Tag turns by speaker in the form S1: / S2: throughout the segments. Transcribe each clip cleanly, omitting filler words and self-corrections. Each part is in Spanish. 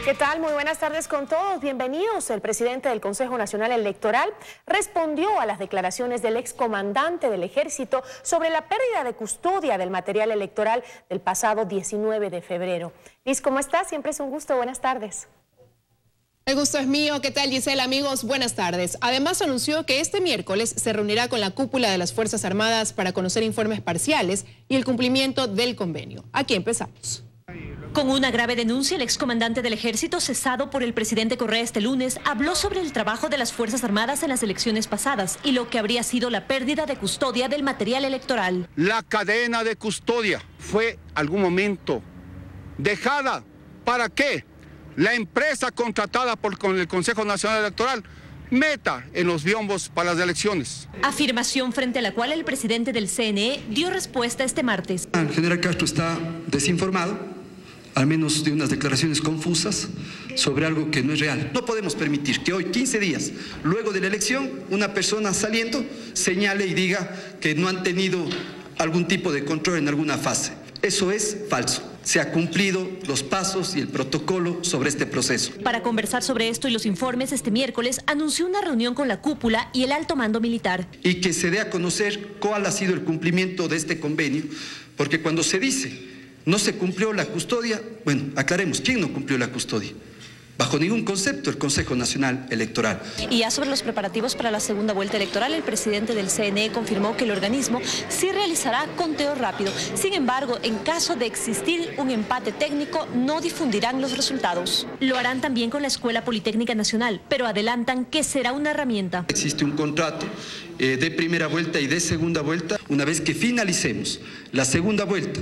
S1: ¿Qué tal? Muy buenas tardes con todos. Bienvenidos. El presidente del Consejo Nacional Electoral respondió a las declaraciones del excomandante del Ejército sobre la pérdida de custodia del material electoral del pasado 19 de febrero. Liz, ¿cómo estás? Siempre es un gusto. Buenas tardes.
S2: El gusto es mío. ¿Qué tal, Giselle? Amigos, buenas tardes. Además, anunció que este miércoles se reunirá con la cúpula de las Fuerzas Armadas para conocer informes parciales y el cumplimiento del convenio. Aquí empezamos.
S3: Con una grave denuncia, el excomandante del Ejército, cesado por el presidente Correa este lunes, habló sobre el trabajo de las Fuerzas Armadas en las elecciones pasadas y lo que habría sido la pérdida de custodia del material electoral.
S4: La cadena de custodia fue algún momento dejada. ¿Para qué? La empresa contratada con el Consejo Nacional Electoral meta en los biombos para las elecciones.
S3: Afirmación frente a la cual el presidente del CNE dio respuesta este martes.
S5: El general Castro está desinformado, al menos de unas declaraciones confusas sobre algo que no es real. No podemos permitir que hoy, 15 días luego de la elección, una persona saliendo señale y diga que no han tenido algún tipo de control en alguna fase. Eso es falso. Se ha cumplido los pasos y el protocolo sobre este proceso.
S3: Para conversar sobre esto y los informes, este miércoles anunció una reunión con la cúpula y el alto mando militar.
S5: Y que se dé a conocer cuál ha sido el cumplimiento de este convenio, porque cuando se dice no se cumplió la custodia, bueno, aclaremos, ¿quién no cumplió la custodia? Bajo ningún concepto el Consejo Nacional Electoral.
S3: Y ya sobre los preparativos para la segunda vuelta electoral, el presidente del CNE confirmó que el organismo sí realizará conteo rápido. Sin embargo, en caso de existir un empate técnico, no difundirán los resultados. Lo harán también con la Escuela Politécnica Nacional, pero adelantan que será una herramienta.
S5: Existe un contrato de primera vuelta y de segunda vuelta. Una vez que finalicemos la segunda vuelta,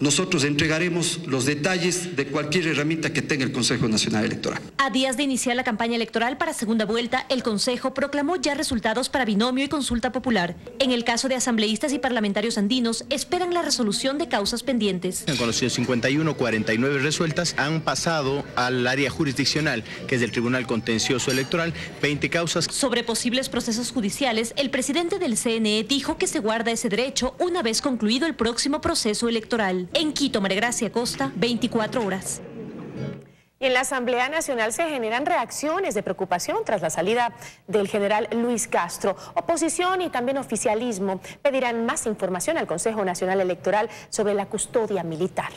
S5: nosotros entregaremos los detalles de cualquier herramienta que tenga el Consejo Nacional Electoral.
S3: A días de iniciar la campaña electoral para segunda vuelta, el Consejo proclamó ya resultados para binomio y consulta popular. En el caso de asambleístas y parlamentarios andinos, esperan la resolución de causas pendientes.
S6: Han conocido 51, 49 resueltas, han pasado al área jurisdiccional, que es del Tribunal Contencioso Electoral, 20 causas.
S3: Sobre posibles procesos judiciales, el presidente del CNE dijo que se guarda ese derecho una vez concluido el próximo proceso electoral. En Quito, María Gracia Costa, 24 horas.
S1: Y en la Asamblea Nacional se generan reacciones de preocupación tras la salida del general Luis Castro. Oposición y también oficialismo pedirán más información al Consejo Nacional Electoral sobre la custodia militar.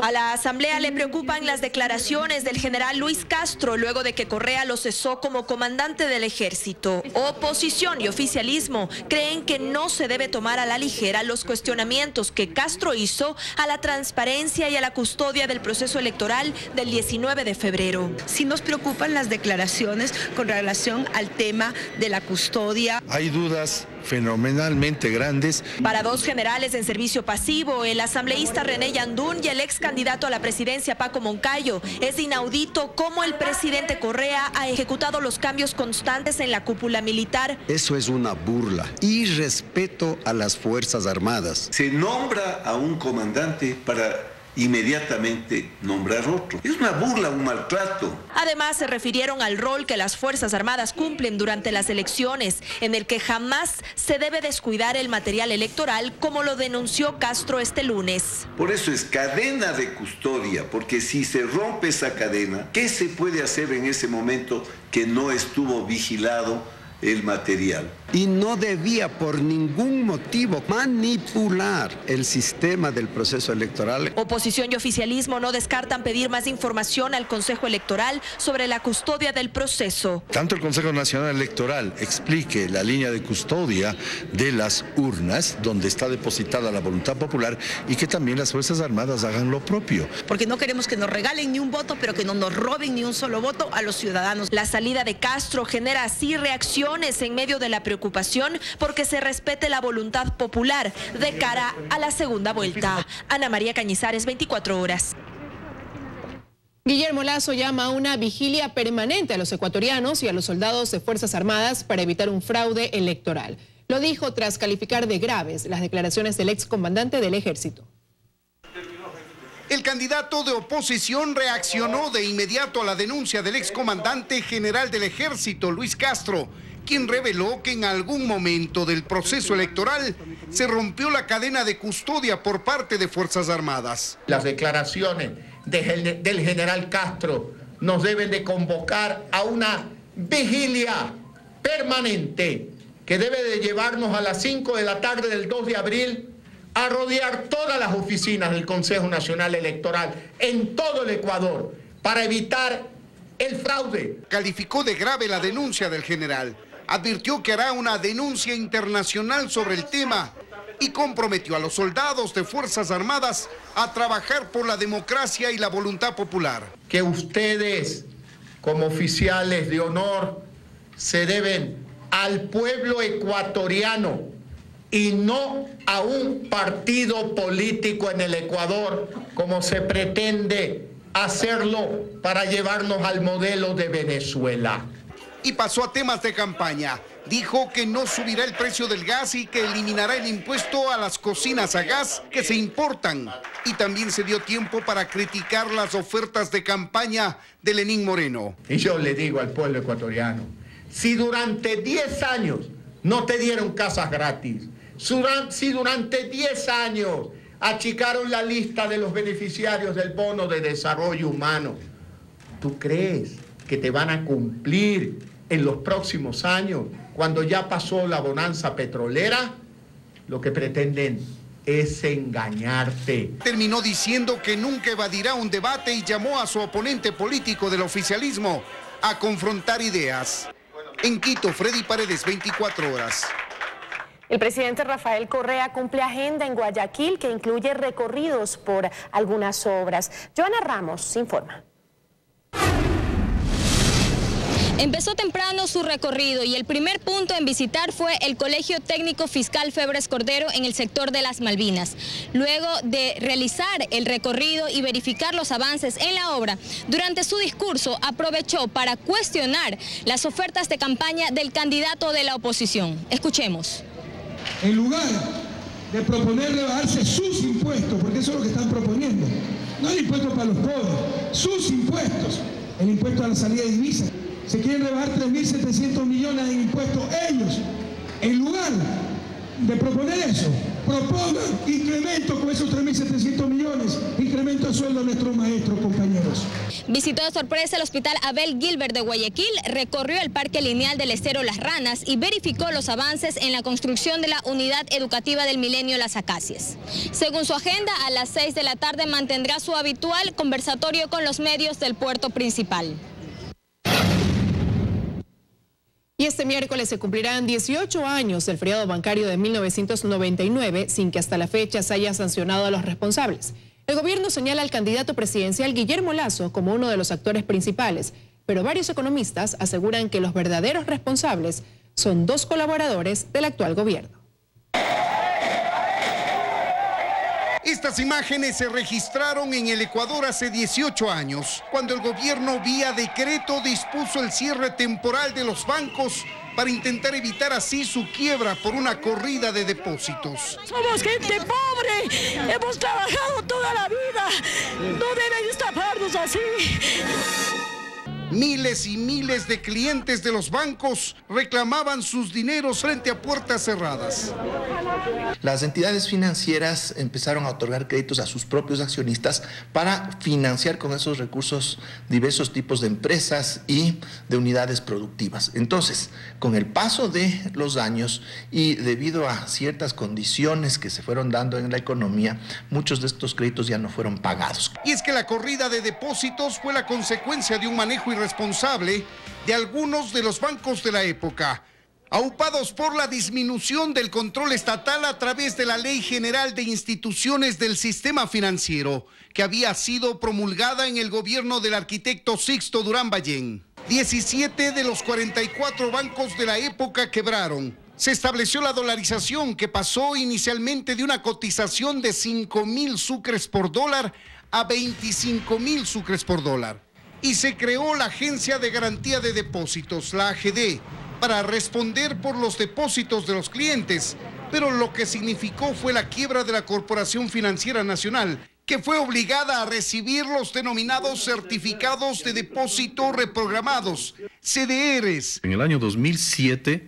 S7: A la Asamblea le preocupan las declaraciones del general Luis Castro luego de que Correa lo cesó como comandante del Ejército. Oposición y oficialismo creen que no se debe tomar a la ligera los cuestionamientos que Castro hizo a la transparencia y a la custodia del proceso electoral del 19 de febrero.
S8: Sí nos preocupan las declaraciones con relación al tema de la custodia.
S9: Hay dudas fenomenalmente grandes.
S7: Para dos generales en servicio pasivo, el asambleísta René Yandún y el ex candidato a la presidencia Paco Moncayo, es inaudito cómo el presidente Correa ha ejecutado los cambios constantes en la cúpula militar.
S10: Eso es una burla y respeto a las Fuerzas Armadas.
S11: Se nombra a un comandante para inmediatamente nombrar otro. Es una burla, un maltrato.
S7: Además, se refirieron al rol que las Fuerzas Armadas cumplen durante las elecciones, en el que jamás se debe descuidar el material electoral, como lo denunció Castro este lunes.
S11: Por eso es cadena de custodia, porque si se rompe esa cadena, ¿qué se puede hacer en ese momento que no estuvo vigilado el material?
S10: Y no debía por ningún motivo manipular el sistema del proceso electoral.
S7: Oposición y oficialismo no descartan pedir más información al Consejo Electoral sobre la custodia del proceso.
S9: Tanto el Consejo Nacional Electoral explique la línea de custodia de las urnas, donde está depositada la voluntad popular, y que también las Fuerzas Armadas hagan lo propio.
S8: Porque no queremos que nos regalen ni un voto, pero que no nos roben ni un solo voto a los ciudadanos.
S7: La salida de Castro genera así reacciones en medio de la preocupación porque se respete la voluntad popular de cara a la segunda vuelta. Ana María Cañizares, 24 horas.
S2: Guillermo Lasso llama a una vigilia permanente a los ecuatorianos y a los soldados de Fuerzas Armadas para evitar un fraude electoral. Lo dijo tras calificar de graves las declaraciones del excomandante del Ejército.
S12: El candidato de oposición reaccionó de inmediato a la denuncia del excomandante general del Ejército, Luis Castro, quien reveló que en algún momento del proceso electoral se rompió la cadena de custodia por parte de Fuerzas Armadas.
S13: Las declaraciones del general Castro nos deben de convocar a una vigilia permanente que debe de llevarnos a las 5 de la tarde del 2 de abril a rodear todas las oficinas del Consejo Nacional Electoral en todo el Ecuador para evitar el fraude.
S12: Calificó de grave la denuncia del general, advirtió que hará una denuncia internacional sobre el tema y comprometió a los soldados de Fuerzas Armadas a trabajar por la democracia y la voluntad popular.
S13: Que ustedes, como oficiales de honor, se deben al pueblo ecuatoriano y no a un partido político en el Ecuador, como se pretende hacerlo para llevarnos al modelo de Venezuela.
S12: Y pasó a temas de campaña. Dijo que no subirá el precio del gas y que eliminará el impuesto a las cocinas a gas que se importan. Y también se dio tiempo para criticar las ofertas de campaña de Lenín Moreno.
S13: Y yo le digo al pueblo ecuatoriano, si durante 10 años no te dieron casas gratis, si durante 10 años achicaron la lista de los beneficiarios del bono de desarrollo humano, ¿tú crees que te van a cumplir en los próximos años, cuando ya pasó la bonanza petrolera? Lo que pretenden es engañarte.
S12: Terminó diciendo que nunca evadirá un debate y llamó a su oponente político del oficialismo a confrontar ideas. En Quito, Freddy Paredes, 24 horas.
S1: El presidente Rafael Correa cumple agenda en Guayaquil que incluye recorridos por algunas obras. Joana Ramos informa.
S14: Empezó temprano su recorrido y el primer punto en visitar fue el Colegio Técnico Fiscal Febres Cordero en el sector de las Malvinas. Luego de realizar el recorrido y verificar los avances en la obra, durante su discurso aprovechó para cuestionar las ofertas de campaña del candidato de la oposición. Escuchemos.
S15: En lugar de proponerle bajarse sus impuestos, porque eso es lo que están proponiendo, no el impuesto para los pobres, sus impuestos, el impuesto a la salida de divisas. Se quieren rebajar 3.700 millones en impuestos ellos. En lugar de proponer eso, propongan incremento con esos 3.700 millones, incremento de sueldo a nuestros maestros, compañeros.
S14: Visitó de sorpresa el Hospital Abel Gilbert de Guayaquil, recorrió el Parque Lineal del Estero Las Ranas y verificó los avances en la construcción de la Unidad Educativa del Milenio Las Acacias. Según su agenda, a las 6 de la tarde mantendrá su habitual conversatorio con los medios del puerto principal.
S2: Y este miércoles se cumplirán 18 años del feriado bancario de 1999 sin que hasta la fecha se haya sancionado a los responsables. El gobierno señala al candidato presidencial Guillermo Lasso como uno de los actores principales, pero varios economistas aseguran que los verdaderos responsables son 2 colaboradores del actual gobierno.
S12: Estas imágenes se registraron en el Ecuador hace 18 años, cuando el gobierno vía decreto dispuso el cierre temporal de los bancos para intentar evitar así su quiebra por una corrida de depósitos.
S16: Somos gente pobre, hemos trabajado toda la vida, no deben estafarnos así.
S12: Miles y miles de clientes de los bancos reclamaban sus dineros frente a puertas cerradas.
S17: Las entidades financieras empezaron a otorgar créditos a sus propios accionistas para financiar con esos recursos diversos tipos de empresas y de unidades productivas. Entonces, con el paso de los años y debido a ciertas condiciones que se fueron dando en la economía, muchos de estos créditos ya no fueron pagados.
S12: Y es que la corrida de depósitos fue la consecuencia de un manejo irresponsable de algunos de los bancos de la época, aupados por la disminución del control estatal a través de la Ley General de Instituciones del Sistema Financiero, que había sido promulgada en el gobierno del arquitecto Sixto Durán Ballén. 17 de los 44 bancos de la época quebraron. Se estableció la dolarización, que pasó inicialmente de una cotización de 5.000 sucres por dólar a 25.000 sucres por dólar. Y se creó la Agencia de Garantía de Depósitos, la AGD, para responder por los depósitos de los clientes, pero lo que significó fue la quiebra de la Corporación Financiera Nacional, que fue obligada a recibir los denominados certificados de depósito reprogramados, CDRs.
S18: En el año 2007,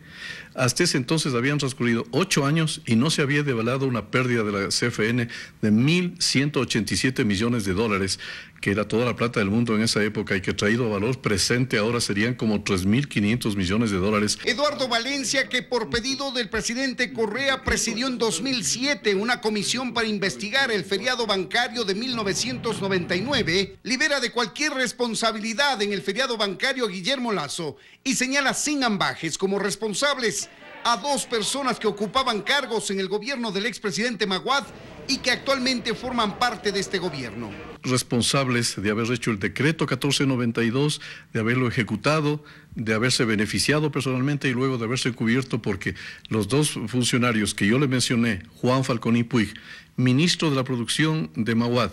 S18: hasta ese entonces habían transcurrido 8 años y no se había develado una pérdida de la CFN de 1.187 millones de dólares, que era toda la plata del mundo en esa época y que traído a valor presente ahora serían como 3.500 millones de dólares.
S12: Eduardo Valencia, que por pedido del presidente Correa presidió en 2007 una comisión para investigar el feriado bancario de 1999, libera de cualquier responsabilidad en el feriado bancario a Guillermo Lasso y señala sin ambajes como responsables a 2 personas que ocupaban cargos en el gobierno del expresidente Maguad y que actualmente forman parte de este gobierno.
S18: Responsables de haber hecho el decreto 1492, de haberlo ejecutado, de haberse beneficiado personalmente y luego de haberse cubierto porque los 2 funcionarios que yo le mencioné, Juan Falconi Puig, ministro de la producción de Maguad,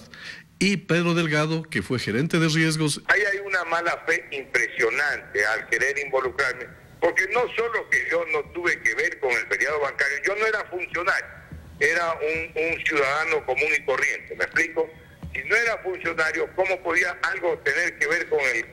S18: y Pedro Delgado, que fue gerente de riesgos.
S19: Ahí hay una mala fe impresionante al querer involucrarme, porque no solo que yo no tuve que ver con el feriado bancario, yo no era funcionario, era un ciudadano común y corriente, ¿me explico? Si no era funcionario, ¿cómo podía algo tener que ver con el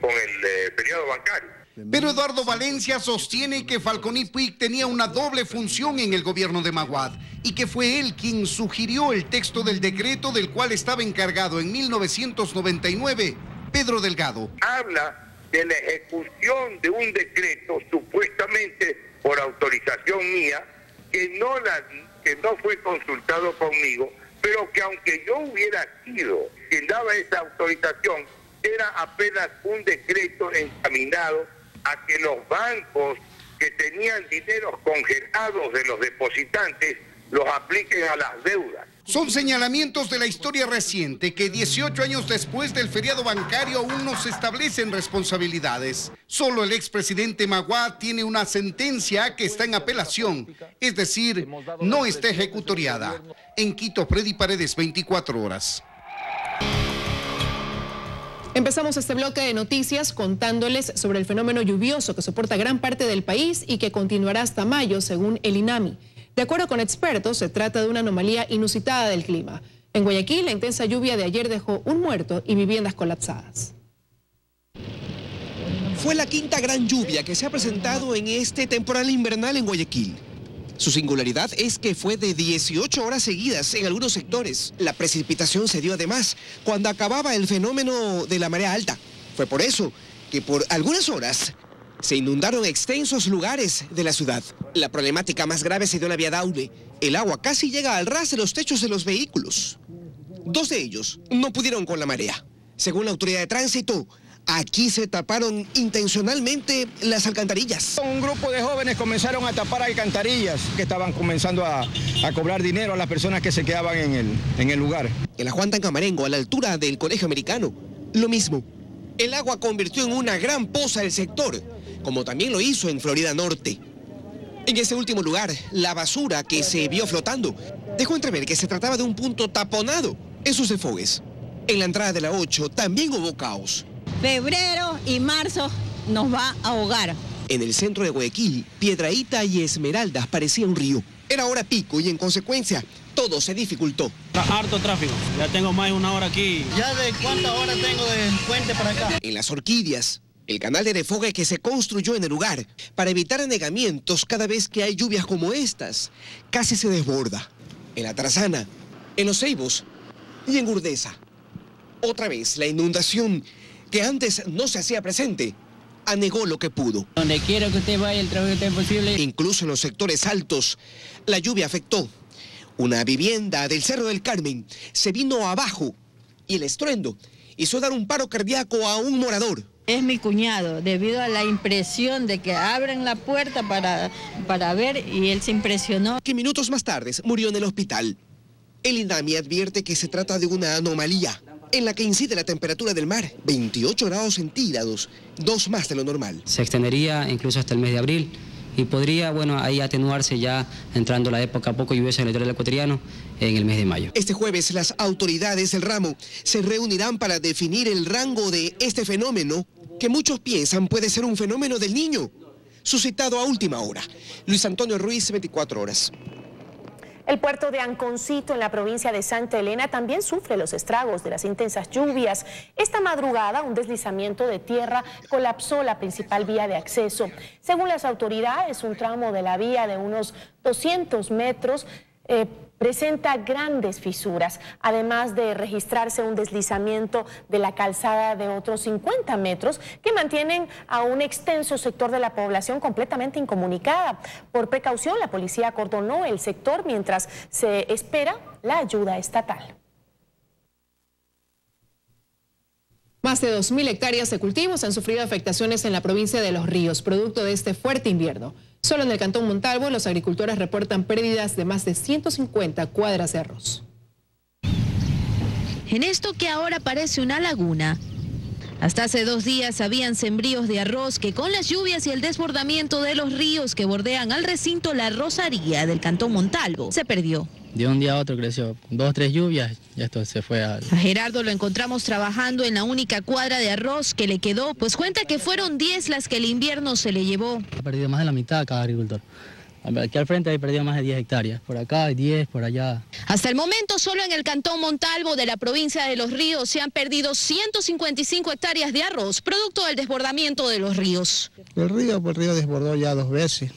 S19: feriado bancario?
S12: Pero Eduardo Valencia sostiene que Falconi Puig tenía una doble función en el gobierno de Maguad y que fue él quien sugirió el texto del decreto del cual estaba encargado en 1999 Pedro Delgado.
S19: Habla de la ejecución de un decreto supuestamente por autorización mía que no fue consultado conmigo, pero que aunque yo hubiera sido quien daba esa autorización, era apenas un decreto encaminado a que los bancos que tenían dineros congelados de los depositantes los apliquen a las deudas.
S12: Son señalamientos de la historia reciente que 18 años después del feriado bancario aún no se establecen responsabilidades. Solo el expresidente Maguad tiene una sentencia que está en apelación, es decir, no está ejecutoriada. En Quito, Freddy Paredes, 24 horas.
S2: Empezamos este bloque de noticias contándoles sobre el fenómeno lluvioso que soporta gran parte del país y que continuará hasta mayo, según el INAMI. De acuerdo con expertos, se trata de una anomalía inusitada del clima. En Guayaquil, la intensa lluvia de ayer dejó un muerto y viviendas colapsadas.
S20: Fue la 5ª gran lluvia que se ha presentado en este temporal invernal en Guayaquil. Su singularidad es que fue de 18 horas seguidas en algunos sectores. La precipitación se dio además cuando acababa el fenómeno de la marea alta. Fue por eso que por algunas horas se inundaron extensos lugares de la ciudad. La problemática más grave se dio en la vía Daule. El agua casi llega al ras de los techos de los vehículos. 2 de ellos no pudieron con la marea. Según la autoridad de tránsito, aquí se taparon intencionalmente las alcantarillas.
S21: Un grupo de jóvenes comenzaron a tapar alcantarillas que estaban comenzando a cobrar dinero a las personas que se quedaban en el lugar.
S20: En la Juan Tancamarengo, a la altura del Colegio Americano, lo mismo. El agua convirtió en una gran poza el sector, como también lo hizo en Florida Norte. En ese último lugar, la basura que se vio flotando dejó entrever que se trataba de un punto taponado en sus desfogues. En la entrada de la 8 también hubo caos.
S22: Febrero y marzo nos va a ahogar.
S20: En el centro de Guayaquil, Piedrahíta y Esmeraldas parecía un río. Era hora pico y en consecuencia todo se dificultó.
S23: Harto tráfico, ya tengo más de 1 hora aquí. ¿Ya de cuántas horas tengo del puente para acá?
S20: En las Orquídeas, el canal de desfogue que se construyó en el lugar para evitar anegamientos cada vez que hay lluvias como estas, casi se desborda. En la Tarazana, en Los Ceibos y en Gurdesa. Otra vez la inundación que antes no se hacía presente, anegó lo que pudo.
S23: Donde quiera que usted vaya, el trabajo esté posible.
S20: Incluso en los sectores altos, la lluvia afectó. Una vivienda del Cerro del Carmen se vino abajo y el estruendo hizo dar un paro cardíaco a un morador.
S22: Es mi cuñado, debido a la impresión de que abren la puerta para ver, y él se impresionó.
S20: Que minutos más tarde murió en el hospital. El INAMI advierte que se trata de una anomalía en la que incide la temperatura del mar, 28 grados centígrados, 2 más de lo normal.
S24: Se extendería incluso hasta el mes de abril y podría, ahí atenuarse ya entrando la época poco lluviosa en el litoral ecuatoriano en el mes de mayo.
S20: Este jueves las autoridades del ramo se reunirán para definir el rango de este fenómeno que muchos piensan puede ser un fenómeno del Niño, suscitado a última hora. Luis Antonio Ruiz, 24 horas.
S1: El puerto de Anconcito, en la provincia de Santa Elena, también sufre los estragos de las intensas lluvias. Esta madrugada, un deslizamiento de tierra colapsó la principal vía de acceso. Según las autoridades, un tramo de la vía de unos 200 metros presenta grandes fisuras, además de registrarse un deslizamiento de la calzada de otros 50 metros que mantienen a un extenso sector de la población completamente incomunicada. Por precaución, la policía acordonó el sector mientras se espera la ayuda estatal.
S2: Más de 2.000 hectáreas de cultivos han sufrido afectaciones en la provincia de Los Ríos, producto de este fuerte invierno. Solo en el Cantón Montalvo, los agricultores reportan pérdidas de más de 150 cuadras de arroz.
S3: En esto que ahora parece una laguna, hasta hace 2 días habían sembríos de arroz que con las lluvias y el desbordamiento de los ríos que bordean al recinto La Rosaría del Cantón Montalvo, se perdió.
S23: De un día a otro creció, 2 o 3 lluvias y esto se fue a...
S3: A Gerardo lo encontramos trabajando en la única cuadra de arroz que le quedó, pues cuenta que fueron 10 las que el invierno se le llevó.
S23: Ha perdido más de la mitad cada agricultor. Aquí al frente hay perdido más de 10 hectáreas, por acá hay 10, por allá.
S3: Hasta el momento, solo en el Cantón Montalvo de la provincia de Los Ríos se han perdido 155 hectáreas de arroz, producto del desbordamiento de los ríos.
S4: El río desbordó ya 2 veces.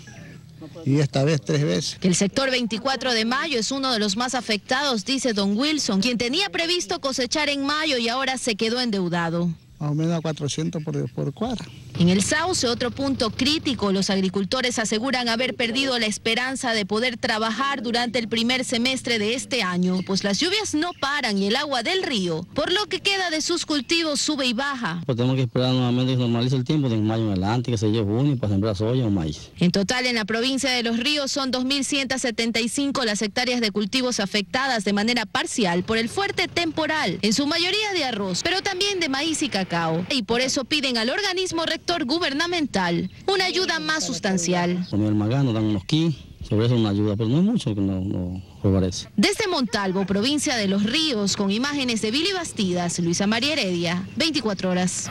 S4: Y esta vez 3 veces.
S3: El sector 24 de mayo es uno de los más afectados, dice don Wilson, quien tenía previsto cosechar en mayo y ahora se quedó endeudado.
S4: Más o menos a 400 por cuadra.
S3: En el Sauce, otro punto crítico, los agricultores aseguran haber perdido la esperanza de poder trabajar durante el primer semestre de este año, pues las lluvias no paran y el agua del río, por lo que queda de sus cultivos, sube y baja.
S23: Pues tenemos que esperar nuevamente que se normalice el tiempo de mayo en adelante, que se lleve junio para sembrar soya o maíz.
S3: En total, en la provincia de Los Ríos son 2.175 las hectáreas de cultivos afectadas de manera parcial por el fuerte temporal, en su mayoría de arroz, pero también de maíz y cacao. Y por eso piden al organismo rector gubernamental una ayuda más sustancial.
S23: Con el Magano dan unos 15, sobre eso una ayuda, pero no es mucho que no favorece.
S3: Desde Montalvo, provincia de Los Ríos, con imágenes de Billy Bastidas, Luisa María Heredia, 24 horas.